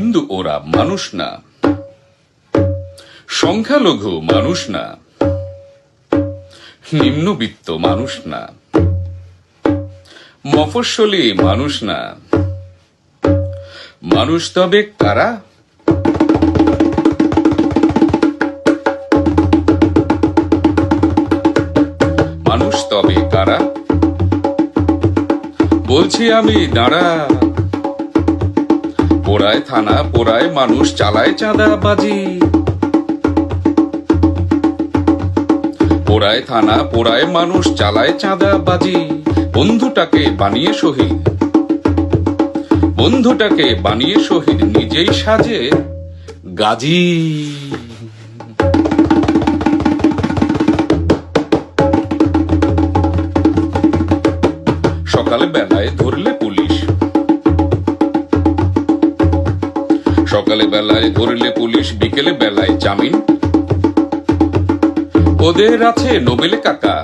হিন্দু ওরা মানুষ না, সংখ্যালঘু মানুষ না, নিম্নবিত্ত মানুষ না, মফস্বলী মানুষ না। মানুষ তবে কারা? মানুষ তবে কারা? বলছি আমি দাঁড়া। পোড়ায় থানা, পোড়ায় মানুষ, চালায় চাঁদাবাজি। পোড়ায় থানা, পোড়ায় মানুষ, চালায় চাঁদাবাজি। বন্ধুটাকে বানিয়ে শহীদ, বন্ধুটাকে বানিয়ে শহীদ, নিজেই সাজে গাজী। সকাল বেলায় ধরলে পুলিশ, সকালে বেলায় ধরলে পুলিশ, বিকেলে বেলায় জামিন। ওদের আছে নোবেলে কাকা,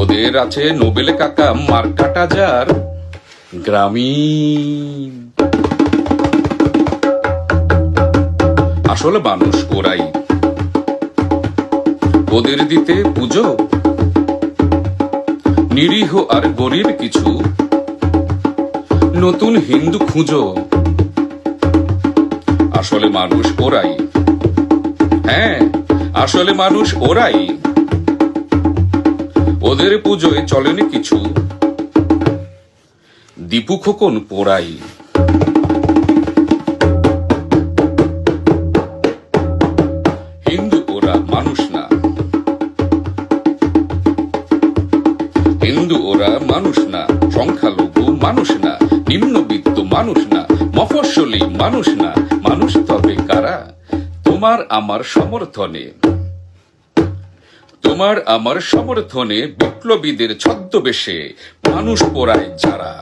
ওদের আছে নোবেলে কাকা, মার্কাটা যার গ্রামীণ। আসলে মানুষ ওরাই, ওদের দিতে পুজো নিরীহ আর গরিব কিছু নতুন হিন্দু খুঁজো। আসলে মানুষ ওরাই, হ্যাঁ আসলে মানুষ ওরাই। ওদের পুজোয় চলেনি কিছু দীপু খোকন পোড়াই। হিন্দু ওরা মানুষ না, হিন্দু ওরা মানুষ না, সংখ্যালঘু মানুষ না, নিম্নবিত্ত মানুষ না, মফস্বলী মানুষ না। মানুষ তবে কারা? তোমার আমার সমর্থনে, তোমার আমার সমর্থনে বিপ্লবীদের ছদ্মবেশে মানুষ পোড়ায় যারা।